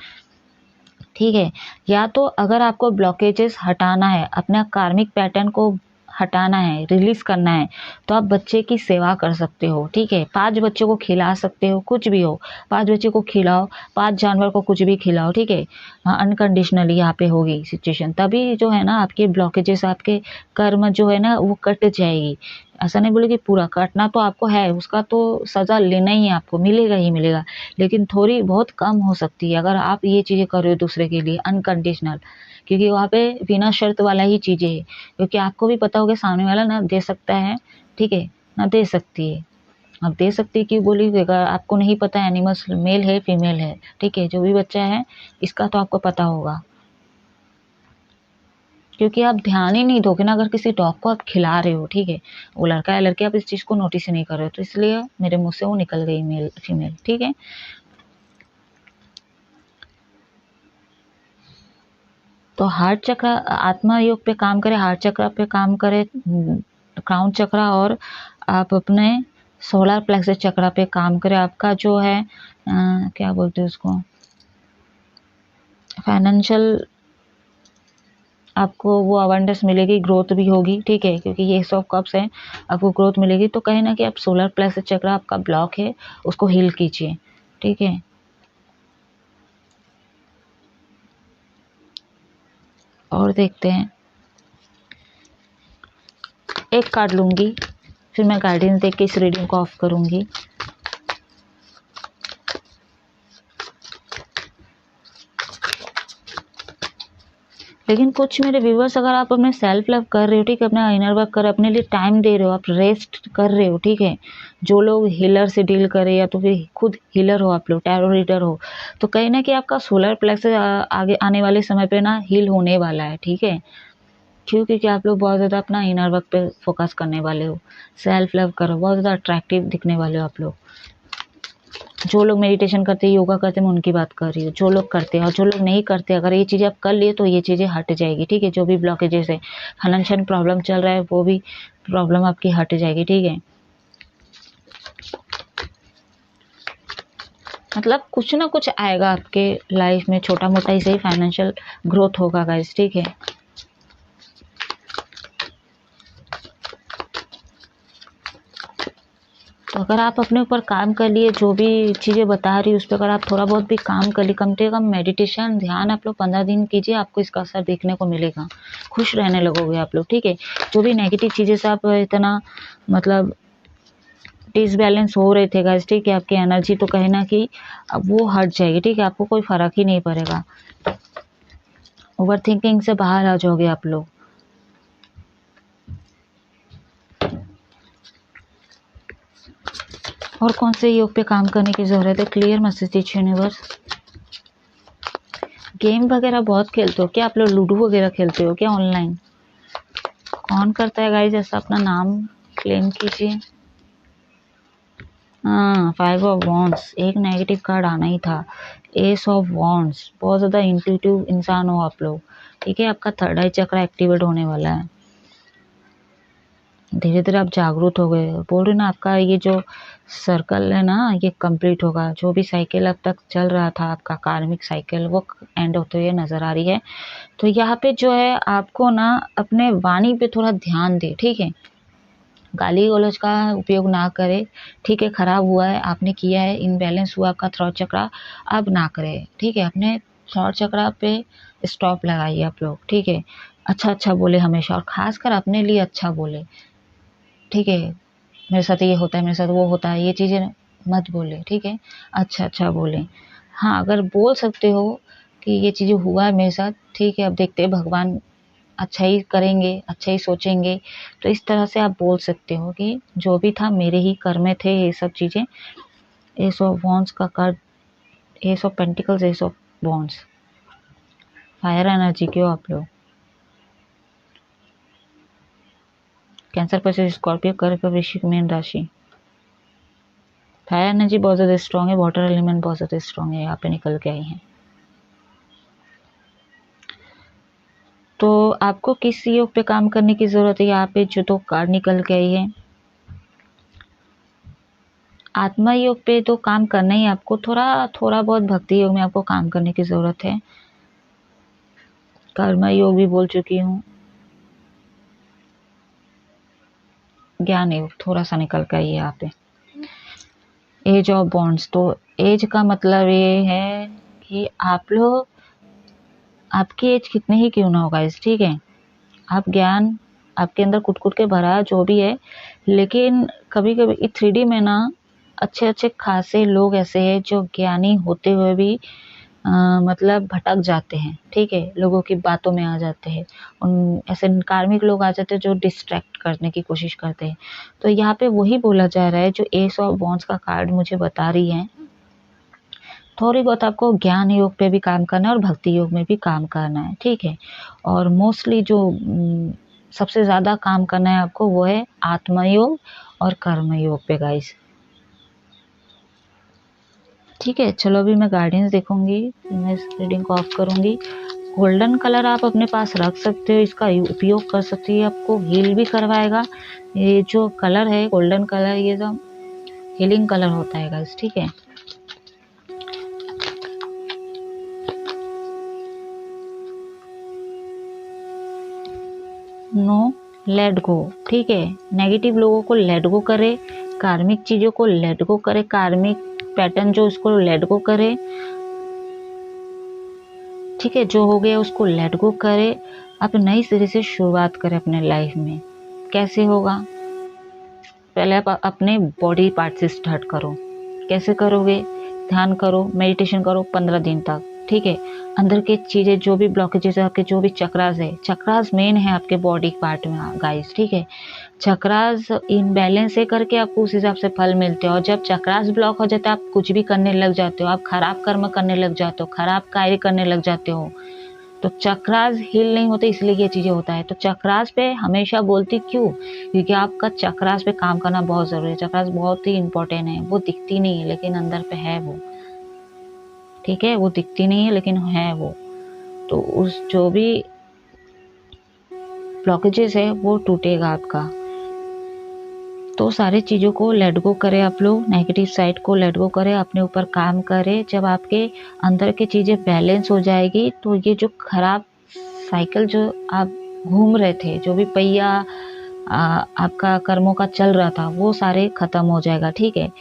Speaker 1: ठीक है। या तो अगर आपको ब्लॉकेजेस हटाना है, अपना कार्मिक पैटर्न को हटाना है, रिलीज करना है, तो आप बच्चे की सेवा कर सकते हो, ठीक है। 5 बच्चों को खिला सकते हो, कुछ भी हो, 5 बच्चे को खिलाओ, 5 जानवर को कुछ भी खिलाओ, ठीक है। अनकंडीशनली यहाँ पे होगी सिचुएशन, तभी जो है ना आपके ब्लॉकेजेस, आपके कर्म जो है ना वो कट जाएगी। ऐसा नहीं बोले कि पूरा काटना तो आपको है, उसका तो सजा लेना ही है, आपको मिलेगा ही मिलेगा, लेकिन थोड़ी बहुत कम हो सकती है अगर आप ये चीज़ें कर रहे हो दूसरे के लिए अनकंडीशनल, क्योंकि वहाँ पे बिना शर्त वाला ही चीज़ें है, क्योंकि आपको भी पता होगा सामने वाला ना दे सकता है, ठीक है, ना दे सकती है। अब दे सकती है क्यों बोली, अगर आपको नहीं पता एनिमल्स मेल है फीमेल है, ठीक है, जो भी बच्चा है इसका तो आपको पता होगा, क्योंकि आप ध्यान ही नहीं दोगे ना अगर किसी डॉग को आप खिला रहे हो, ठीक है, वो लड़का या लड़की, आप इस चीज़ को नोटिस ही नहीं कर रहे हो, तो इसलिए मेरे मुंह से वो निकल गई मेल फीमेल, ठीक है। तो हार्ट चक्र आत्मा योग पे काम करे, हार्ट चक्र पे काम करे, क्राउन चक्र, और आप अपने सोलर प्लेक्सस चक्र पे काम करे। आपका जो है क्या बोलते हैं उसको, फाइनेंशियल आपको वो अवेंडनेस मिलेगी, ग्रोथ भी होगी, ठीक है, क्योंकि ये सब कप्स हैं, आपको ग्रोथ मिलेगी। तो कहीं ना कि आप सोलर प्लेक्सस चक्र आपका ब्लॉक है उसको हील कीजिए, ठीक है। और देखते हैं, एक कार्ड लूंगी, फिर मैं गाइडेंस देख के इस रीडिंग को ऑफ करूंगी। लेकिन कुछ मेरे व्यूवर्स, अगर आप अपने सेल्फ लव कर रहे हो, ठीक है, अपना इनर वर्क कर रहे हो, अपने लिए टाइम दे रहे हो, आप रेस्ट कर रहे हो, ठीक है, जो लोग हीलर से डील करे या तो फिर खुद हीलर हो, आप लोग टैरो रीडर हो, तो कहीं ना कि आपका सोलर प्लेक्सस आगे आने वाले समय पे ना हील होने वाला है, ठीक है। क्यों, क्योंकि आप लोग बहुत ज़्यादा अपना इनर वर्क पे फोकस करने वाले हो, सेल्फ लव करो, बहुत ज़्यादा अट्रैक्टिव दिखने वाले हो आप लोग। जो लोग मेडिटेशन करते हैं, योगा करते हैं, मैं उनकी बात कर रही हूँ, जो लोग करते हैं, और जो लोग नहीं करते, अगर ये चीज़ें आप कर लिए तो ये चीज़ें हट जाएगी, ठीक है। जो भी ब्लॉकेजेस है, फाइनेंशियल प्रॉब्लम चल रहा है, वो भी प्रॉब्लम आपकी हट जाएगी, ठीक है। मतलब कुछ ना कुछ आएगा आपके लाइफ में, छोटा मोटा ही सही, फाइनेंशियल ग्रोथ होगा गाइस, ठीक है। तो अगर आप अपने ऊपर काम कर लिए, जो भी चीज़ें बता रही हूँ उस पर अगर आप थोड़ा बहुत भी काम कर लिए, कम से कम मेडिटेशन ध्यान आप लोग 15 दिन कीजिए, आपको इसका असर देखने को मिलेगा, खुश रहने लगोगे आप लोग, ठीक है। जो भी नेगेटिव चीज़ें से आप इतना मतलब डिसबैलेंस हो रहे थे गाइस, ठीक है, आपकी एनर्जी तो कहीं ना कि अब वो हट जाएगी, ठीक है, आपको कोई फर्क ही नहीं पड़ेगा, ओवर थिंकिंग से बाहर आ जाओगे आप लोग। और कौन से योग पे काम करने की ज़रूरत है, क्लियर मैसेज यूनिवर्स। गेम वगैरह बहुत खेलते हो क्या आप लोग, लूडो वगैरह खेलते हो क्या ऑनलाइन? कौन करता है गाइस ऐसा, अपना नाम क्लेम कीजिए। हाँ, 5 ऑफ वॉन्ड्स, एक नेगेटिव कार्ड आना ही था, एस ऑफ वॉन्ड्स। बहुत ज़्यादा इंट्यूटिव इंसान हो आप लोग, ठीक है। आपका थर्ड आई चक्र एक्टिवेट होने वाला है, धीरे धीरे आप जागरूक हो गए, बोल रहे ना, आपका ये जो सर्कल है ना ये कंप्लीट होगा, जो भी साइकिल अब तक चल रहा था आपका कार्मिक साइकिल, वो एंड होते हुए नजर आ रही है। तो यहाँ पे जो है आपको ना अपने वाणी पे थोड़ा ध्यान दे, ठीक है, गाली गलौज का उपयोग ना करे, ठीक है। खराब हुआ है, आपने किया है, इनबैलेंस हुआ आपका थ्रॉट चक्र, अब ना करे, ठीक है। अपने थ्रॉट चक्र पे स्टॉप लगाइए आप लोग, ठीक है। अच्छा अच्छा बोले हमेशा, और खासकर अपने लिए अच्छा बोले, ठीक है। मेरे साथ ये होता है, मेरे साथ वो होता है, ये चीज़ें मत बोले, ठीक है। अच्छा अच्छा बोले, हाँ, अगर बोल सकते हो कि ये चीज़ें हुआ है मेरे साथ, ठीक है, अब देखते हैं भगवान अच्छा ही करेंगे, अच्छा ही सोचेंगे, तो इस तरह से आप बोल सकते हो कि जो भी था मेरे ही कर्म थे ये सब चीज़ें। एस ऑफ वॉन्ड्स का card, S of pentacles, S of wands, fire energy के हो आप लोग। कैंसर पर से स्कॉर्पियो, कर्क, वृश्चिक, मीन राशि। फायर एनर्जी बहुत ज़्यादा स्ट्रॉन्ग है, वाटर एलिमेंट बहुत ज़्यादा स्ट्रॉन्ग है, यहाँ पे निकल के आई हैं। तो आपको किस योग पे काम करने की ज़रूरत है, यहाँ पे जो 2 कार्ड निकल के आई है। आत्मा योग पे तो काम करना ही, आपको थोड़ा बहुत भक्ति योग में आपको काम करने की ज़रूरत है। कर्म योग भी बोल चुकी हूँ, ज्ञान योग थोड़ा सा निकल के आई है यहाँ पे। एज ऑफ बॉन्ड्स, तो एज का मतलब ये है कि आप लोग, आपकी एज कितनी ही क्यों ना होगा इस, ठीक है, आप ज्ञान आपके अंदर कुट के भरा जो भी है, लेकिन कभी कभी 3D में ना अच्छे खासे लोग ऐसे हैं जो ज्ञानी होते हुए भी मतलब भटक जाते हैं, ठीक है, लोगों की बातों में आ जाते हैं, उन ऐसे कार्मिक लोग आ जाते हैं जो डिस्ट्रैक्ट करने की कोशिश करते हैं। तो यहाँ पे वही बोला जा रहा है जो एस ऑफ वॉन्ड्स का कार्ड मुझे बता रही है, थोड़ी बहुत आपको ज्ञान योग पे भी काम करना है और भक्ति योग में भी काम करना है, ठीक है। और मोस्टली जो सबसे ज़्यादा काम करना है आपको वो है आत्मा योग और कर्म योग पे गाइस, ठीक है। चलो अभी मैं गाइडेंस देखूंगी, मैं इस रीडिंग को ऑफ करूंगी। गोल्डन कलर आप अपने पास रख सकते हो, इसका उपयोग कर सकते हो, आपको हील भी करवाएगा। ये जो कलर है गोल्डन कलर, ये जो हीलिंग कलर होता है गाइस, ठीक है। नो लेट गो, ठीक है, नेगेटिव लोगों को लेट गो करे, कार्मिक चीजों को लेट गो करे, कार्मिक पैटर्न जो उसको लेट गो करे, ठीक है, जो हो गया उसको लेट गो करे। आप नई सिरे से शुरुआत करें अपने लाइफ में। कैसे होगा, पहले आप अपने बॉडी पार्ट से स्टार्ट करो। कैसे करोगे, ध्यान करो, मेडिटेशन करो 15 दिन तक, ठीक है। अंदर के चीजें जो भी ब्लॉकेजेस है आपके, जो भी चक्रास है, चक्रास मेन है आपके बॉडी पार्ट में गाइस, ठीक है। चक्रास इनबैलेंस है करके आपको उस हिसाब से फल मिलते हैं, और जब चक्रास ब्लॉक हो जाता है आप कुछ भी करने लग जाते हो, आप खराब कर्म करने लग जाते हो, खराब कार्य करने लग जाते हो। तो चक्रास हील नहीं होते, इसलिए ये चीजें होता है। तो चक्रास पे हमेशा बोलती क्यों, क्योंकि आपका चक्रास पे काम करना बहुत जरूरी है। चक्रास बहुत ही इंपॉर्टेंट है, वो दिखती नहीं है लेकिन अंदर पे है वो, ठीक है, वो दिखती नहीं है लेकिन है वो। तो उस जो भी ब्लॉकेजेस है वो टूटेगा आपका। तो सारी चीज़ों को लेट गो करें आप लोग, नेगेटिव साइड को लेट गो करें, अपने ऊपर काम करें। जब आपके अंदर की चीज़ें बैलेंस हो जाएगी तो ये जो खराब साइकिल जो आप घूम रहे थे, जो भी पहिया आपका कर्मों का चल रहा था, वो सारे खत्म हो जाएगा, ठीक है।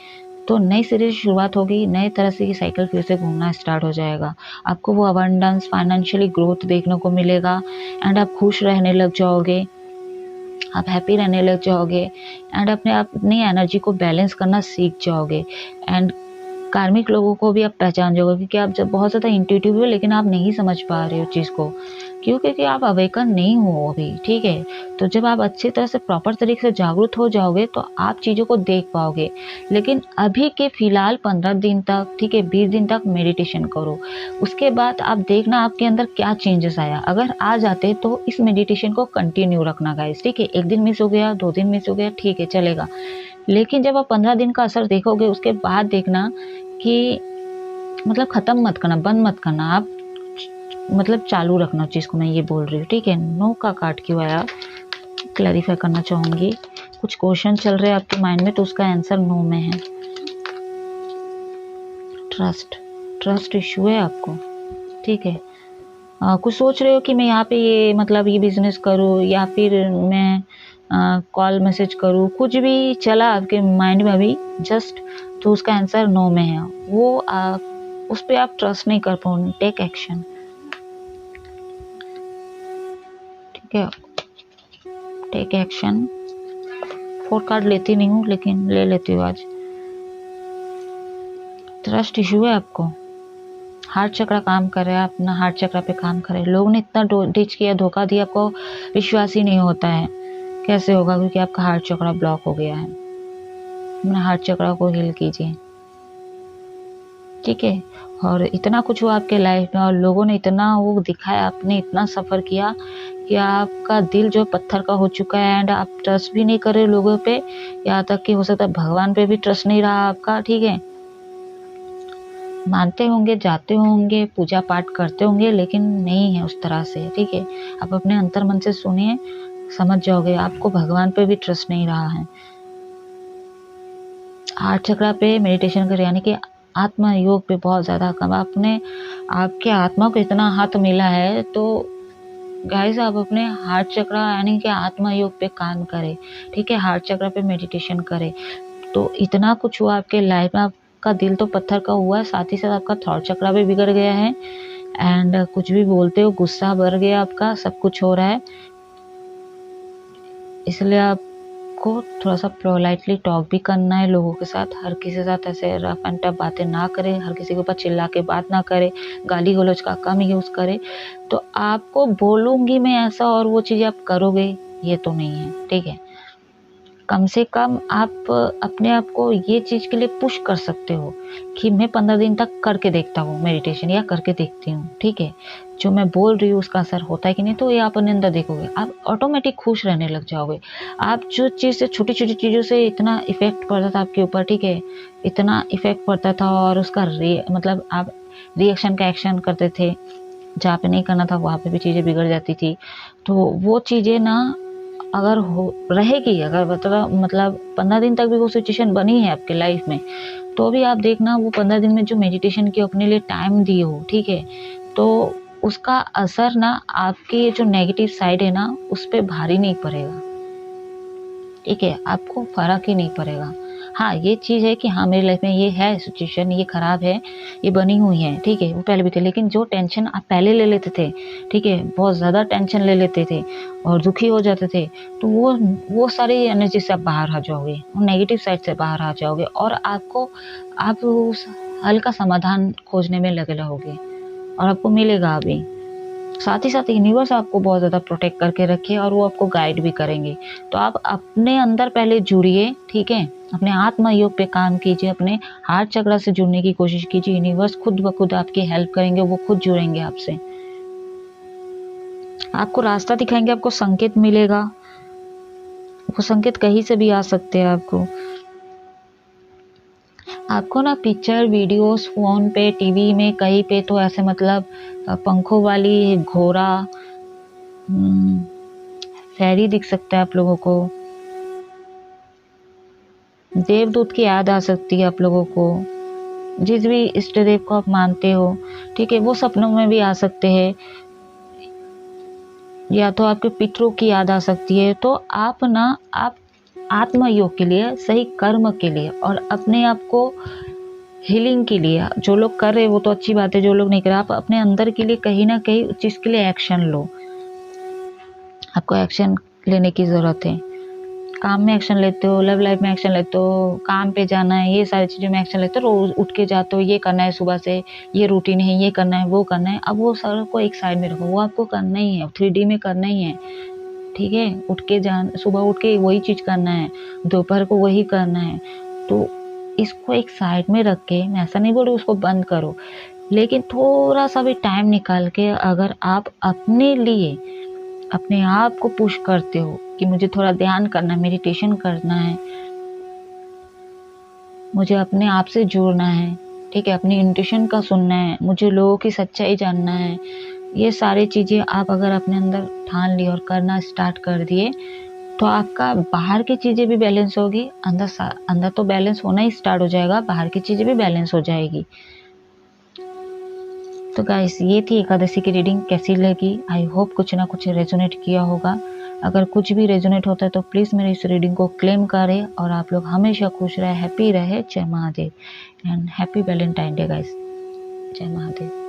Speaker 1: तो नई सिरे से शुरुआत होगी, नई तरह से ये साइकिल फिर से घूमना स्टार्ट हो जाएगा। आपको वो अबंडेंस, फाइनेंशियली ग्रोथ देखने को मिलेगा, एंड आप खुश रहने लग जाओगे, आप हैप्पी रहने लग जाओगे, एंड अपनी एनर्जी को बैलेंस करना सीख जाओगे। एंड कार्मिक लोगों को भी आप पहचान जाओगे, क्योंकि आप जब बहुत ज़्यादा इंट्यूटिव हो लेकिन आप नहीं समझ पा रहे हो चीज़ को, क्योंकि आप अवेकन नहीं हो अभी, ठीक है। तो जब आप अच्छी तरह से प्रॉपर तरीके से जागरूक हो जाओगे तो आप चीज़ों को देख पाओगे। लेकिन अभी के फिलहाल 15 दिन तक, ठीक है, 20 दिन तक मेडिटेशन करो, उसके बाद आप देखना आपके अंदर क्या चेंजेस आया। अगर आ जाते तो इस मेडिटेशन को कंटिन्यू रखना गाइस, ठीक है। 1 दिन मिस हो गया, 2 दिन मिस हो गया, ठीक है, चलेगा। लेकिन जब आप 15 दिन का असर देखोगे उसके बाद देखना कि मतलब खत्म मत करना, बंद मत करना, आप मतलब चालू रखना चीज़ को, मैं ये बोल रही हूँ, ठीक है। नो का कार्ड क्यों आया, क्लैरिफाई करना चाहूँगी। कुछ क्वेश्चन चल रहे हैं आपके माइंड में तो उसका आंसर नो में है। ट्रस्ट इशू है आपको, ठीक है। कुछ सोच रहे हो कि मैं यहाँ पे ये मतलब ये बिजनेस करूँ या फिर मैं कॉल मैसेज करूँ, कुछ भी चला आपके माइंड में अभी जस्ट, तो उसका आंसर नो में है। वो आप उस पर आप ट्रस्ट नहीं कर पाओ, टेक एक्शन, ठीक है, टेक एक्शन। 4 कार्ड लेती नहीं हूँ लेकिन ले लेती हूँ आज। ट्रस्ट इशू है आपको, हार्ट चक्र काम कर रहा है, अपना हार्ट चक्र पे काम करे। लोगों ने इतना डिच किया, धोखा दिया, आपको विश्वास ही नहीं होता है। कैसे होगा, क्योंकि आपका हार्ट चक्र ब्लॉक हो गया है। अपने हार्ट चक्र को हील कीजिए, ठीक है। और इतना कुछ हुआ आपके लाइफ में और लोगों ने इतना वो दिखाया, आपने इतना सफ़र किया या आपका दिल जो पत्थर का हो चुका है एंड आप ट्रस्ट भी नहीं कर रहे लोगों पे, यहाँ तक कि हो सकता है भगवान पे भी ट्रस्ट नहीं रहा आपका, ठीक है। मानते होंगे, जाते होंगे, पूजा पाठ करते होंगे, लेकिन नहीं है उस तरह से, ठीक है। आप अपने अंतर मन से सुनिए, समझ जाओगे आपको भगवान पे भी ट्रस्ट नहीं रहा है। हार्ट चक्रा पे मेडिटेशन करें, यानी कि आत्मा योग पे बहुत ज़्यादा कम, आपने आपके आत्मा को इतना हाथ मिला है, तो गाइस आप अपने हार्ट चक्रा यानी कि आत्मा योग पे काम करें, ठीक है। हार्ट चक्रा पे मेडिटेशन करें, तो इतना कुछ हुआ आपके लाइफ में। आपका दिल तो पत्थर का हुआ है, साथ ही साथ आपका थॉट चक्रा भी बिगड़ गया है एंड कुछ भी बोलते हो गुस्सा बढ़ गया आपका, सब कुछ हो रहा है। इसलिए आपको थोड़ा सा पोलाइटली टॉक भी करना है लोगों के साथ। हर किसी के साथ ऐसे रफ एंड टफ बातें ना करें, हर किसी के ऊपर चिल्ला के बात ना करें, गाली गलौज का कम यूज़ करें। तो आपको बोलूँगी मैं ऐसा और वो चीज़ आप करोगे, ये तो नहीं है, ठीक है। कम से कम आप अपने आप को ये चीज़ के लिए पुश कर सकते हो कि मैं 15 दिन तक करके देखता हूँ मेडिटेशन, या करके देखती हूँ, ठीक है। जो मैं बोल रही हूँ उसका असर होता है कि नहीं, तो ये आप अपने अंदर देखोगे, आप ऑटोमेटिक खुश रहने लग जाओगे। आप जो चीज़ से छोटी छोटी चीज़ों से इतना इफेक्ट पड़ता था आपके ऊपर, ठीक है, इतना इफेक्ट पड़ता था और उसका मतलब आप रिएक्शन का एक्शन करते थे, जहाँ पे नहीं करना था वहाँ पे भी चीज़ें बिगड़ जाती थी। तो वो चीज़ें ना अगर हो रहेगी, अगर मतलब 15 दिन तक भी वो सिचुएशन बनी है आपके लाइफ में, तो भी आप देखना वो 15 दिन में जो मेडिटेशन की अपने लिए टाइम दिए हो, ठीक है, तो उसका असर ना आपकी ये जो नेगेटिव साइड है ना उस पे भारी नहीं पड़ेगा, ठीक है। आपको फर्क ही नहीं पड़ेगा। हाँ, ये चीज़ है कि हाँ मेरी लाइफ में ये है सिचुएशन, ये खराब है, ये बनी हुई है, ठीक है, वो पहले भी थे, लेकिन जो टेंशन आप पहले ले लेते थे, ठीक है, बहुत ज़्यादा टेंशन ले लेते थे और दुखी हो जाते थे, तो वो सारी एनर्जी से आप बाहर आ जाओगे, वो नेगेटिव साइड से बाहर आ जाओगे और आप उस हल का समाधान खोजने में लगे रहोगे और आपको मिलेगा अभी। साथ ही साथ यूनिवर्स आपको बहुत ज़्यादा प्रोटेक्ट करके रखे और वो आपको गाइड भी करेंगे। तो आप अपने अंदर पहले जुड़िए, ठीक है, अपने आत्मा योग पे काम कीजिए, अपने हार्ट चक्र से जुड़ने की कोशिश कीजिए। यूनिवर्स खुद ब खुद आपकी हेल्प करेंगे, वो खुद जुड़ेंगे आपसे, आपको रास्ता दिखाएंगे, आपको संकेत मिलेगा। वो संकेत कहीं से भी आ सकते हैं आपको ना पिक्चर वीडियोस फोन पे, टीवी में, कहीं पे तो ऐसे मतलब पंखों वाली घोड़ा, फेरी दिख सकता है आप लोगों को, देवदूत की याद आ सकती है आप लोगों को, जिस भी इष्ट देव को आप मानते हो, ठीक है, वो सपनों में भी आ सकते हैं, या तो आपके पितरों की याद आ सकती है। तो आप आत्म योग के लिए, सही कर्म के लिए और अपने आप को हीलिंग के लिए, जो लोग कर रहे वो तो अच्छी बात है, जो लोग नहीं कर रहे आप अपने अंदर के लिए कहीं ना कहीं उस चीज़ के लिए एक्शन लो। आपको एक्शन लेने की ज़रूरत है। काम में एक्शन लेते हो, लव लाइफ में एक्शन लेते हो, काम पे जाना है, ये सारी चीज़ों में एक्शन लेते हो, रोज उठ के जाते हो, ये करना है सुबह से, ये रूटीन है, ये करना है, वो करना है। अब वो सारा को एक साइड में रखो, वो आपको करना ही है, 3D में करना ही है, ठीक है। उठ के सुबह उठ के वही चीज़ करना है, दोपहर को वही करना है। तो इसको एक साइड में रख के, मैं ऐसा नहीं बोल रही उसको बंद करो, लेकिन थोड़ा सा भी टाइम निकाल के अगर आप अपने लिए अपने आप को पुश करते हो कि मुझे थोड़ा ध्यान करना है, मेडिटेशन करना है, मुझे अपने आप से जुड़ना है, ठीक है, अपनी इंट्यूशन का सुनना है, मुझे लोगों की सच्चाई जानना है, ये सारी चीज़ें आप अगर अपने अंदर ठान ली और करना स्टार्ट कर दिए, तो आपका बाहर की चीज़ें भी बैलेंस होगी, अंदर तो बैलेंस होना ही स्टार्ट हो जाएगा, बाहर की चीज़ें भी बैलेंस हो जाएगी। तो गाइस, ये थी एकादशी की रीडिंग, कैसी लगी? आई होप कुछ ना कुछ रेजोनेट किया होगा। अगर कुछ भी रेजोनेट होता है तो प्लीज़ मेरी इस रीडिंग को क्लेम करें और आप लोग हमेशा खुश रहे, हैप्पी रहे। जय Mahadev and happy Valentine day guys. जय महादेव।